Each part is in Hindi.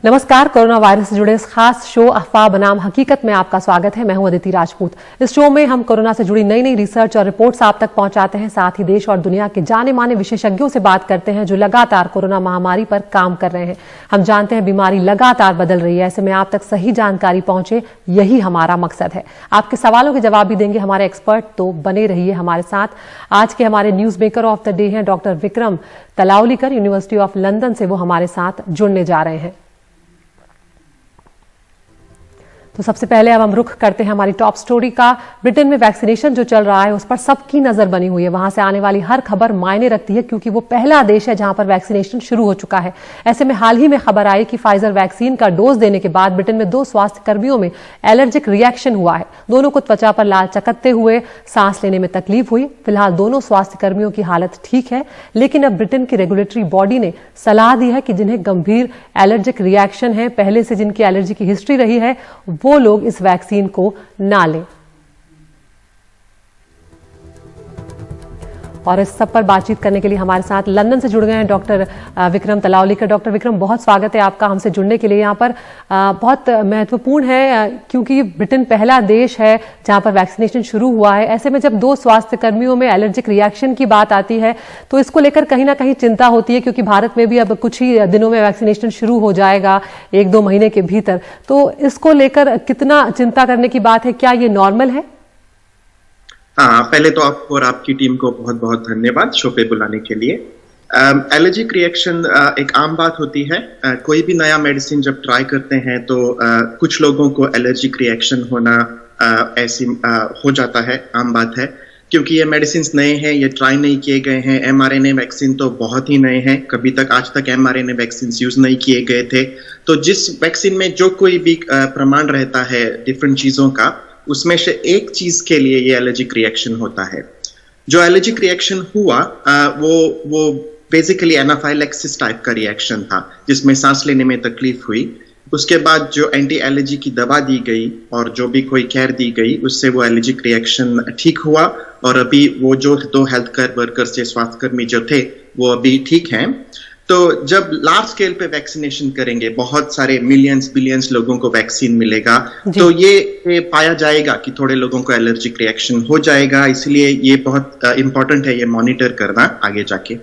नमस्कार। कोरोना वायरस से जुड़े इस खास शो अफवाह बनाम हकीकत में आपका स्वागत है। मैं हूं अदिति राजपूत। इस शो में हम कोरोना से जुड़ी नई नई रिसर्च और रिपोर्ट्स आप तक पहुंचाते हैं। साथ ही देश और दुनिया के जाने माने विशेषज्ञों से बात करते हैं जो लगातार कोरोना महामारी पर काम कर रहे हैं। हम जानते हैं बीमारी लगातार बदल रही है, ऐसे में आप तक सही जानकारी पहुंचे, यही हमारा मकसद है। आपके सवालों के जवाब भी देंगे हमारे एक्सपर्ट, तो बने रहिए हमारे साथ। आज के हमारे news maker of the day हैं doctor Vikram Talawalikar, university of London से वो हमारे साथ जुड़ने जा रहे हैं। तो सबसे पहले अब हम रुख करते हैं हमारी टॉप स्टोरी का। ब्रिटेन में वैक्सीनेशन जो चल रहा है उस पर सबकी नजर बनी हुई है। वहां से आने वाली हर खबर मायने रखती है क्योंकि वो पहला देश है जहां पर वैक्सीनेशन शुरू हो चुका है। ऐसे में हाल ही में खबर आई कि फाइजर वैक्सीन का डोज देने के बाद ब्रिटेन में 2 स्वास्थ्य कर्मियों में एलर्जिक रिएक्शन हुआ है। दोनों को त्वचा पर लाल चकत्ते हुए, सांस लेने में तकलीफ हुई। फिलहाल दोनों स्वास्थ्य कर्मियों की हालत ठीक है, लेकिन अब ब्रिटेन की रेगुलेटरी बॉडी ने सलाह दी है कि जिन्हें गंभीर एलर्जिक रिएक्शन है, पहले से जिनकी एलर्जी की हिस्ट्री रही है, वो लोग इस वैक्सीन को ना लें। और इस सब पर बातचीत करने के लिए हमारे साथ लंदन से जुड़ गए हैं डॉक्टर विक्रम तलावलीकर। डॉक्टर विक्रम, बहुत स्वागत है आपका हमसे जुड़ने के लिए। यहाँ पर बहुत महत्वपूर्ण है क्योंकि ब्रिटेन पहला देश है जहाँ पर वैक्सीनेशन शुरू हुआ है। ऐसे में जब 2 स्वास्थ्य कर्मियों में एलर्जिक रिएक्शन की बात आती है तो इसको लेकर कहीं ना कहीं चिंता होती है, क्योंकि भारत में भी अब कुछ ही दिनों में वैक्सीनेशन शुरू हो जाएगा, 1-2 महीने के भीतर। तो इसको लेकर कितना चिंता करने की बात है? क्या ये नॉर्मल है? हाँ, पहले तो आपको और आपकी टीम को बहुत बहुत धन्यवाद शो पे बुलाने के लिए। एलर्जिक रिएक्शन एक आम बात होती है। कोई भी नया मेडिसिन जब ट्राई करते हैं तो कुछ लोगों को एलर्जिक रिएक्शन होना ऐसी हो जाता है, आम बात है, क्योंकि ये मेडिसिन नए हैं, ये ट्राई नहीं किए गए हैं। mRNA वैक्सीन तो बहुत ही नए हैं, कभी तक आज तक mRNA वैक्सीन यूज नहीं किए गए थे। तो जिस वैक्सीन में जो कोई भी प्रमाण रहता है डिफरेंट चीजों का, उसमें से एक चीज के लिए ये एलर्जिक रिएक्शन होता है। जो एलर्जिक रिएक्शन हुआ वो बेसिकली एनाफाइलैक्सिस टाइप का रिएक्शन था, जिसमें सांस लेने में तकलीफ हुई। उसके बाद जो एंटी एलर्जी की दवा दी गई और जो भी कोई केयर दी गई, उससे वो एलर्जिक रिएक्शन ठीक हुआ। और अभी वो जो 2 हेल्थ केयर वर्कर्स से स्वास्थ्यकर्मी जो थे वो अभी ठीक हैं। तो जब लार्ज स्केल पे वैक्सीनेशन करेंगे, बहुत सारे मिलियंस बिलियंस लोगों को वैक्सीन मिलेगा, तो ये पाया जाएगा कि थोड़े लोगों को एलर्जिक रिएक्शन हो जाएगा। इसलिए ये बहुत इंपॉर्टेंट है ये मॉनिटर करना आगे जाके।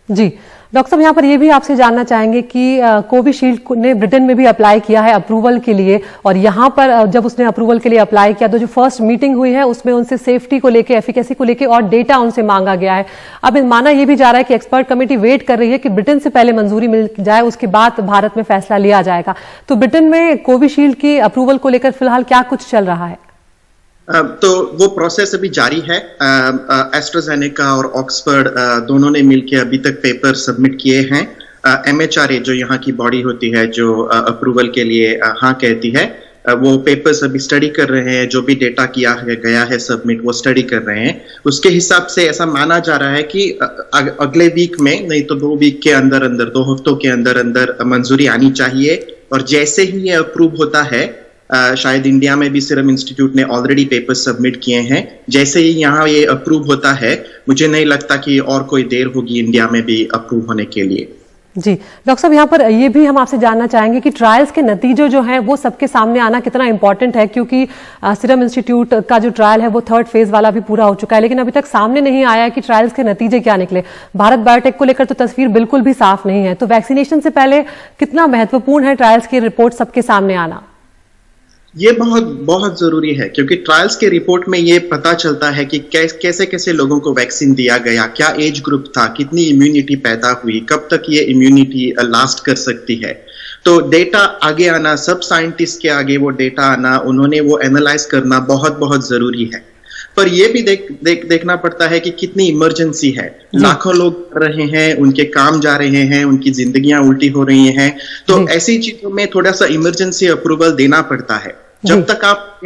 जी डॉक्टर साहब, यहाँ पर ये भी आपसे जानना चाहेंगे कि कोविशील्ड ने ब्रिटेन में भी अप्लाई किया है अप्रूवल के लिए, और यहाँ पर जब उसने अप्रूवल के लिए अप्लाई किया तो जो फर्स्ट मीटिंग हुई है उसमें उनसे सेफ्टी को लेके, एफिकेसी को लेके और डेटा उनसे मांगा गया है। अब माना यह भी जा रहा है कि एक्सपर्ट कमेटी वेट कर रही है कि ब्रिटेन से पहले मंजूरी मिल जाए, उसके बाद भारत में फैसला लिया जाएगा। तो ब्रिटेन में कोविशील्ड की अप्रूवल को लेकर फिलहाल क्या कुछ चल रहा है? तो वो प्रोसेस अभी जारी है। एस्ट्राजेनेका और ऑक्सफोर्ड दोनों ने मिलकर अभी तक पेपर सबमिट किए हैं। MHRA जो यहाँ की बॉडी होती है जो अप्रूवल के लिए हाँ कहती है, वो पेपर्स अभी स्टडी कर रहे हैं। जो भी डेटा किया गया है सबमिट, वो स्टडी कर रहे हैं। उसके हिसाब से ऐसा माना जा रहा है कि अगले वीक में, नहीं तो 2 वीक के अंदर अंदर, 2 हफ्तों के अंदर अंदर मंजूरी आनी चाहिए। और जैसे ही ये अप्रूव होता है, शायद इंडिया में भी सीरम इंस्टीट्यूट ने ऑलरेडी पेपर सबमिट किए हैं, जैसे ही यहाँ ये अप्रूव होता है, मुझे नहीं लगता कि और कोई देर होगी इंडिया में भी अप्रूव होने के लिए। जी डॉक्टर साहब, यहाँ पर ये भी हम आपसे जानना चाहेंगे कि ट्रायल्स के नतीजे जो हैं वो सबके सामने आना कितना इंपॉर्टेंट है, क्योंकि सीरम इंस्टीट्यूट का जो ट्रायल है वो 3rd फेज वाला भी पूरा हो चुका है, लेकिन अभी तक सामने नहीं आया है कि ट्रायल्स के नतीजे क्या निकले। भारत बायोटेक को लेकर तो तस्वीर बिल्कुल भी साफ नहीं है। तो वैक्सीनेशन से पहले कितना महत्वपूर्ण है ट्रायल्स की रिपोर्ट सबके सामने आना? ये बहुत बहुत जरूरी है, क्योंकि ट्रायल्स के रिपोर्ट में ये पता चलता है कि कैसे कैसे लोगों को वैक्सीन दिया गया, क्या एज ग्रुप था, कितनी इम्यूनिटी पैदा हुई, कब तक ये इम्यूनिटी लास्ट कर सकती है। तो डेटा आगे आना, सब साइंटिस्ट के आगे वो डेटा आना, उन्होंने वो एनालाइज करना बहुत बहुत जरूरी है। पर ये भी देखना पड़ता है कि कितनी इमरजेंसी है। लाखों लोग कर रहे हैं, उनके काम जा रहे हैं, उनकी जिंदगियां उल्टी हो रही हैं। तो ऐसी चीजों में थोड़ा सा इमरजेंसी अप्रूवल देना पड़ता है। जब तक आप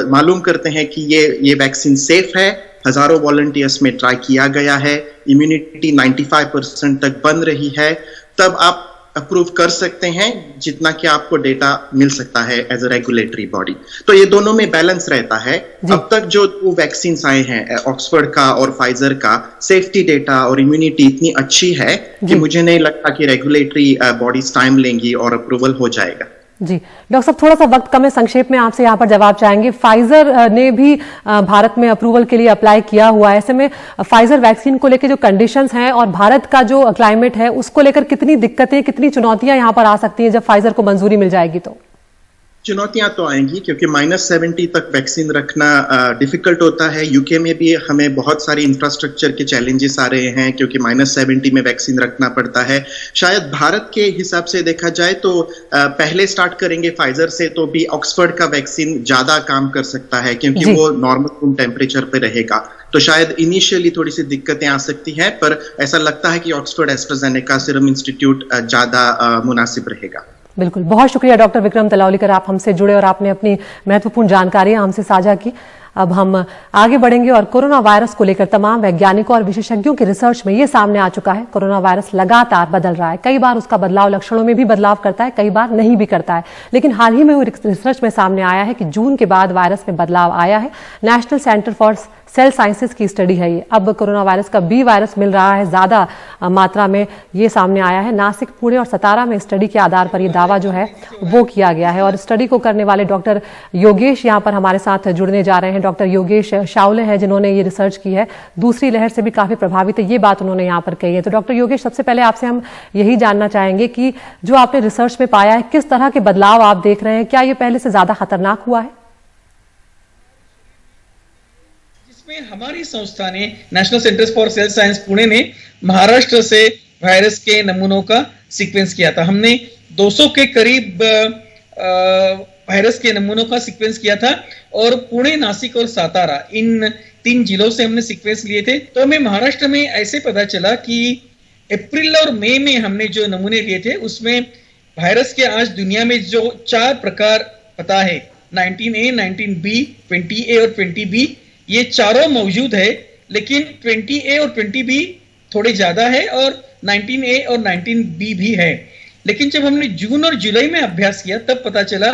मालूम करते हैं कि ये वैक्सीन सेफ है, हजारों वॉलंटियर्स में ट्राई किया गया है, इम्यूनिटी 95% तक बन रही है, तब आप अप्रूव कर सकते हैं जितना कि आपको डेटा मिल सकता है एज अ रेगुलेटरी बॉडी। तो ये दोनों में बैलेंस रहता है। अब तक जो वैक्सीन आए हैं ऑक्सफोर्ड का और फाइजर का, सेफ्टी डेटा और इम्यूनिटी इतनी अच्छी है कि मुझे नहीं लगता कि रेगुलेटरी बॉडीज टाइम लेंगी और अप्रूवल हो जाएगा। जी डॉक्टर साहब, थोड़ा सा वक्त कम है, संक्षेप में आपसे यहाँ पर जवाब चाहेंगे। फाइजर ने भी भारत में अप्रूवल के लिए अप्लाई किया हुआ है। ऐसे में फाइजर वैक्सीन को लेकर जो कंडीशंस हैं और भारत का जो क्लाइमेट है उसको लेकर कितनी दिक्कतें, कितनी चुनौतियां यहाँ पर आ सकती हैं जब फाइजर को मंजूरी मिल जाएगी? तो चुनौतियां तो आएंगी क्योंकि -70 तक वैक्सीन रखना डिफिकल्ट होता है। यूके में भी हमें बहुत सारी इंफ्रास्ट्रक्चर के चैलेंजेस आ रहे हैं क्योंकि -70 में वैक्सीन रखना पड़ता है। शायद भारत के हिसाब से देखा जाए तो पहले स्टार्ट करेंगे फाइजर से, तो भी ऑक्सफोर्ड का वैक्सीन ज्यादा काम कर सकता है क्योंकि वो नॉर्मल रूम टेम्परेचर पे रहेगा। तो शायद इनिशियली थोड़ी सी दिक्कतें आ सकती हैं, पर ऐसा लगता है कि ऑक्सफोर्ड एस्ट्राजेनेका सीरम इंस्टीट्यूट ज्यादा मुनासिब रहेगा। बिल्कुल, बहुत शुक्रिया डॉक्टर विक्रम तलौलीकर, आप हमसे जुड़े और आपने अपनी महत्वपूर्ण जानकारियां हमसे साझा की। अब हम आगे बढ़ेंगे और कोरोना वायरस को लेकर तमाम वैज्ञानिकों और विशेषज्ञों की रिसर्च में ये सामने आ चुका है, कोरोना वायरस लगातार बदल रहा है। कई बार उसका बदलाव लक्षणों में भी बदलाव करता है, कई बार नहीं भी करता है। लेकिन हाल ही में हुई रिसर्च में सामने आया है कि जून के बाद वायरस में बदलाव आया है। National centre for sale sciences की स्टडी है ये। अब कोरोना वायरस का बी वायरस मिल रहा है ज्यादा मात्रा में, ये सामने आया है। नासिक, पुणे और सतारा में स्टडी के आधार पर ये दावा जो है वो किया गया है। और स्टडी को करने वाले डॉक्टर योगेश यहाँ पर हमारे साथ जुड़ने जा रहे हैं। डॉक्टर योगेश शावले हैं जिन्होंने ये रिसर्च की है, दूसरी लहर से भी काफी प्रभावित है, ये बात उन्होंने यहाँ पर कही है। तो डॉक्टर योगेश, सबसे पहले आपसे हम यही जानना चाहेंगे कि जो आपने रिसर्च में पाया है, किस तरह के बदलाव आप देख रहे हैं? क्या ये पहले से ज्यादा खतरनाक हुआ है? में हमारी संस्था ने, national centre for sale science Pune ने महाराष्ट्र से वायरस के नमूनों का सीक्वेंस किया था। हमने 200 के करीब वायरस के नमूनों का सीक्वेंस किया था और पुणे, नासिक और सातारा, इन 3 जिलों से हमने सीक्वेंस लिए थे। तो हमें महाराष्ट्र में ऐसे पता चला कि अप्रैल और मई में हमने जो नमूने लिए थे उसमें वायरस के आज दुनिया में जो 4 प्रकार पता है, 19A, 19B, 20A और 20B, ये चारों मौजूद है। लेकिन 20A और 20B थोड़े ज्यादा है और 19A और 19B भी है। लेकिन जब हमने जून और जुलाई में अभ्यास किया तब पता चला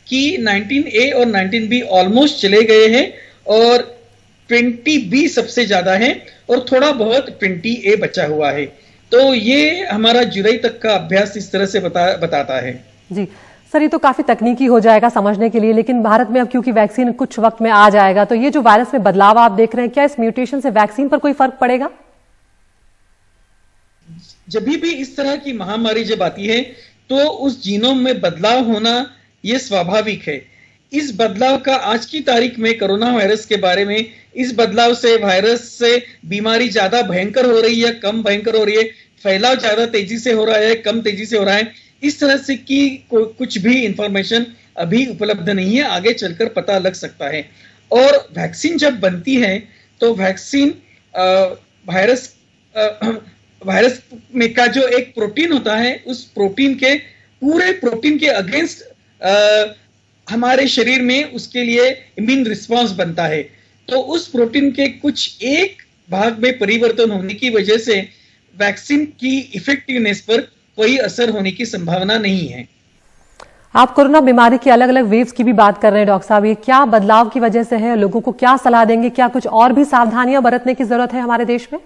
कि 19A और 19B ऑलमोस्ट चले गए हैं और 20B सबसे ज्यादा है और थोड़ा बहुत 20A बचा हुआ है। तो ये हमारा जुलाई तक का अभ्यास इस तरह से बताता है। जी सर, ये तो काफी तकनीकी हो जाएगा समझने के लिए, लेकिन भारत में अब क्योंकि वैक्सीन कुछ वक्त में आ जाएगा, तो ये जो वायरस में बदलाव आप देख रहे हैं, क्या इस म्यूटेशन से वैक्सीन पर कोई फर्क पड़ेगा? जब भी इस तरह की महामारी जब आती है तो उस जीनोम में बदलाव होना ये स्वाभाविक है। इस बदलाव का आज की तारीख में कोरोना वायरस के बारे में, इस बदलाव से वायरस से बीमारी ज्यादा भयंकर हो रही है, कम भयंकर हो रही है, फैलाव ज्यादा तेजी से हो रहा है, कम तेजी से हो रहा है, इस तरह से की कुछ भी इंफॉर्मेशन अभी उपलब्ध नहीं है। आगे चलकर पता लग सकता है। और वैक्सीन जब बनती है तो वैक्सीन वायरस में का जो एक प्रोटीन होता है, उस प्रोटीन के पूरे प्रोटीन के अगेंस्ट हमारे शरीर में उसके लिए इम्यून रिस्पांस बनता है। तो उस प्रोटीन के कुछ एक भाग में परिवर्तन होने की वजह से वैक्सीन की इफेक्टिवनेस पर कोई असर होने की संभावना नहीं है। आप कोरोना बीमारी की अलग अलग वेव्स की भी बात कर रहे हैं डॉक्टर साहब, ये क्या बदलाव की वजह से है? लोगों को क्या सलाह देंगे? क्या कुछ और भी सावधानियां बरतने की जरूरत है हमारे देश में?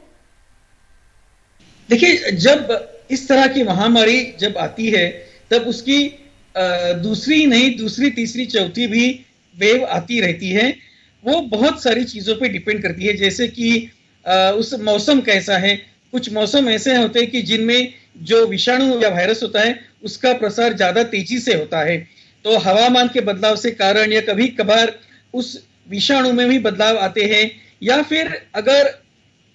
देखिए, जब इस तरह की महामारी जब आती है तब उसकी दूसरी, तीसरी, चौथी भी वेव आती रहती है। वो बहुत सारी चीजों पे डिपेंड करती है, जैसे कि उस मौसम कैसा है। कुछ मौसम ऐसे होते हैं कि जिनमें जो विषाणु या वायरस होता है उसका प्रसार ज्यादा तेजी से होता है। तो हवामान के बदलाव से कारण या कभी कभार उस विषाणु में भी बदलाव आते हैं, या फिर अगर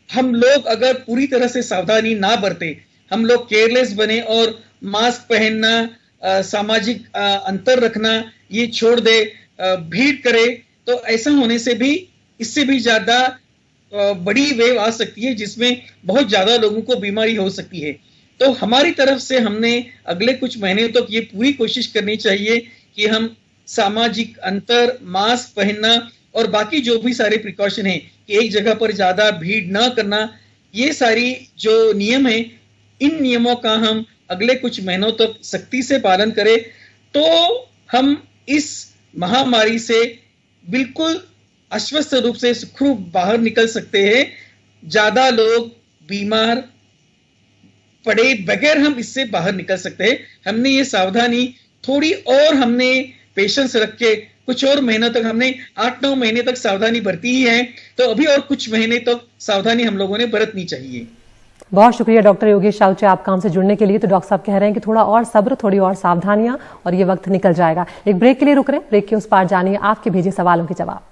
हम लोग अगर पूरी तरह से सावधानी ना बरते, हम लोग केयरलेस बने और मास्क पहनना, सामाजिक अंतर रखना ये छोड़ दे, भीड़ करे, तो ऐसा होने से भी इससे भी ज्यादा बड़ी वेव आ सकती है जिसमें बहुत ज्यादा लोगों को बीमारी हो सकती है। तो हमारी तरफ से हमने अगले कुछ महीने तक ये पूरी कोशिश करनी चाहिए कि हम सामाजिक अंतर, मास्क पहनना और बाकी जो भी सारे प्रिकॉशन है कि एक जगह पर ज्यादा भीड़ ना करना, ये सारी जो नियम है, इन नियमों का हम अगले कुछ महीनों तक सख्ती से पालन करें तो हम इस महामारी से बिल्कुल आश्वस्त रूप से सुखरूप बाहर निकल सकते हैं। ज्यादा लोग बीमार पड़े बगैर हम इससे बाहर निकल सकते हैं। हमने ये सावधानी थोड़ी और हमने पेशेंस रख के कुछ और महीनों तक हमने 8-9 महीने तक सावधानी बरती ही है, तो अभी और कुछ महीने तक सावधानी हम लोगों ने बरतनी चाहिए। बहुत शुक्रिया डॉक्टर योगेश साउचे आपका हमसे जुड़ने के लिए। तो डॉक्टर साहब कह रहे हैं कि थोड़ा और सब्र, थोड़ी और सावधानियां और ये वक्त निकल जाएगा। एक ब्रेक के लिए रुक रहे हैं, ब्रेक के उस पार जानिए आपके भेजे सवालों के जवाब।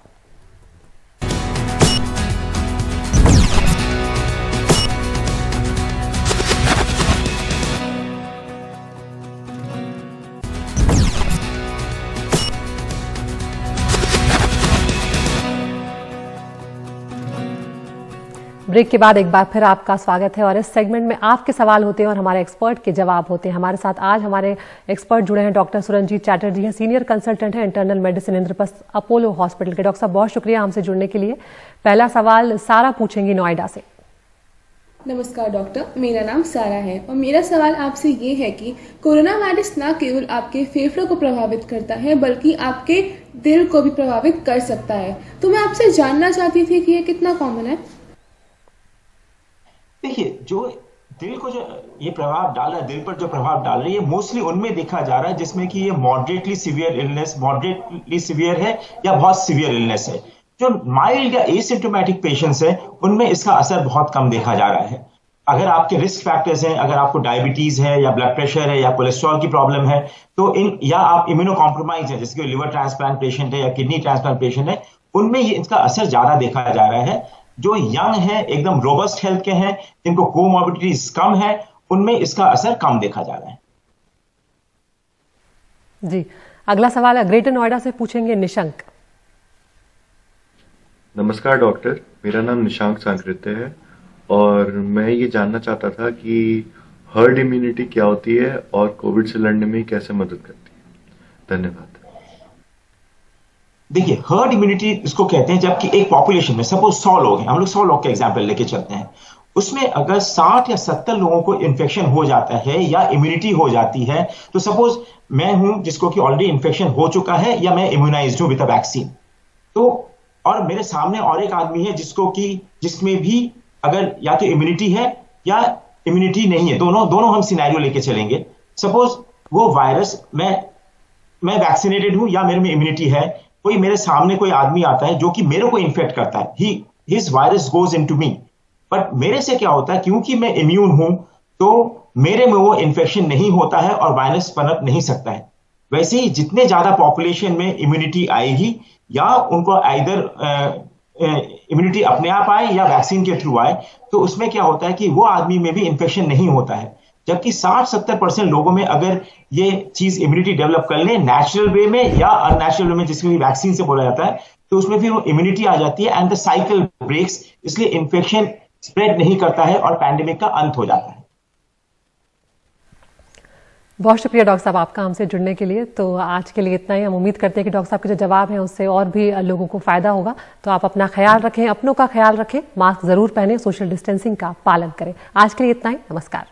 ब्रेक के बाद एक बार फिर आपका स्वागत है और इस सेगमेंट में आपके सवाल होते हैं और हमारे एक्सपर्ट के जवाब होते हैं। हमारे साथ आज हमारे एक्सपर्ट जुड़े हैं, डॉक्टर सुरंजीत चैटर्जी हैं, सीनियर कंसल्टेंट हैं internal medicine Indraprastha Apollo hospital के। डॉक्टर साहब बहुत शुक्रिया हमसे जुड़ने के लिए। पहला सवाल सारा पूछेंगी नोएडा से। नमस्कार डॉक्टर, मेरा नाम सारा है और मेरा सवाल आपसे ये है कि कोरोना वायरस न केवल आपके फेफड़ों को प्रभावित करता है बल्कि आपके दिल को भी प्रभावित कर सकता है, तो मैं आपसे जानना चाहती थी कि ये कितना कॉमन है। देखिए, जो दिल को जो ये प्रभाव डाल रहा है, दिल पर जो प्रभाव डाल रहा है, ये मोस्टली उनमें देखा जा रहा है जिसमें कि ये moderately severe illness, moderately severe है या बहुत सीवियर इलनेस है। जो माइल्ड या एसिम्प्टोमेटिक पेशेंट्स हैं उनमें इसका असर बहुत कम देखा जा रहा है। अगर आपके रिस्क फैक्टर्स हैं, अगर आपको डायबिटीज है या ब्लड प्रेशर है या कोलेस्ट्रॉल की प्रॉब्लम है, तो या आप इम्यूनो कॉम्प्रोमाइज है जैसे कि लिवर ट्रांसप्लांट पेशेंट है या किडनी ट्रांसप्लांट पेशेंट है, उनमें ये इसका असर ज्यादा देखा जा रहा है। जो यंग है, एकदम रोबस्ट हेल्थ के हैं, जिनको कोमॉर्बिडिटीज कम है, उनमें इसका असर कम देखा जा रहा है। जी, अगला सवाल है ग्रेटर नोएडा से पूछेंगे निशंक। नमस्कार डॉक्टर, मेरा नाम निशांक सांकृत्य है और मैं ये जानना चाहता था कि हर्ड इम्यूनिटी क्या होती है और कोविड से लड़ने में कैसे मदद करती है। धन्यवाद। देखिए, हर्ड इम्यूनिटी इसको कहते हैं जबकि एक पॉपुलेशन में सपोज 100 लोग हैं, हम लोग 100 लोग का एग्जाम्पल लेके चलते हैं, उसमें अगर 60 या 70 लोगों को इन्फेक्शन हो जाता है या इम्यूनिटी हो जाती है, तो सपोज मैं हूं जिसको कि ऑलरेडी इन्फेक्शन हो चुका है या मैं इम्यूनाइज्ड हूं विद अ वैक्सीन, तो और मेरे सामने और एक आदमी है जिसमें भी अगर या तो इम्यूनिटी है या इम्यूनिटी नहीं है, दोनों हम सिनेरियो लेके चलेंगे। सपोज वो वायरस मैं वैक्सीनेटेड हूं या मेरे में इम्यूनिटी है, कोई मेरे सामने कोई आदमी आता है जो कि मेरे को इन्फेक्ट करता है, his virus goes into me, but मेरे से क्या होता है, क्योंकि मैं इम्यून हूं तो मेरे में वो इन्फेक्शन नहीं होता है और वायरस पनप नहीं सकता है। वैसे ही जितने ज्यादा पॉपुलेशन में इम्यूनिटी आएगी या उनको आइदर इम्यूनिटी अपने आप आए या वैक्सीन के थ्रू आए, तो उसमें क्या होता है कि वो आदमी में भी इन्फेक्शन नहीं होता है। जबकि 60-70% लोगों में अगर ये चीज इम्यूनिटी डेवलप कर ले नेचुरल वे में या अननेचुरल वे में, जिसको वैक्सीन से बोला जाता है, तो उसमें फिर वो इम्यूनिटी आ जाती है एंड द साइकिल ब्रेक्स, इसलिए इन्फेक्शन स्प्रेड नहीं करता है और पैंडेमिक का अंत हो जाता है। बहुत शुक्रिया डॉक्टर साहब आपका हमसे जुड़ने के लिए। तो आज के लिए इतना ही। हम उम्मीद करते हैं कि डॉक्टर साहब के जो जवाब हैं उससे और भी लोगों को फायदा होगा। तो आप अपना ख्याल रखें, अपनों का ख्याल रखें, मास्क जरूर पहने, सोशल डिस्टेंसिंग का पालन करें। आज के लिए इतना ही। नमस्कार।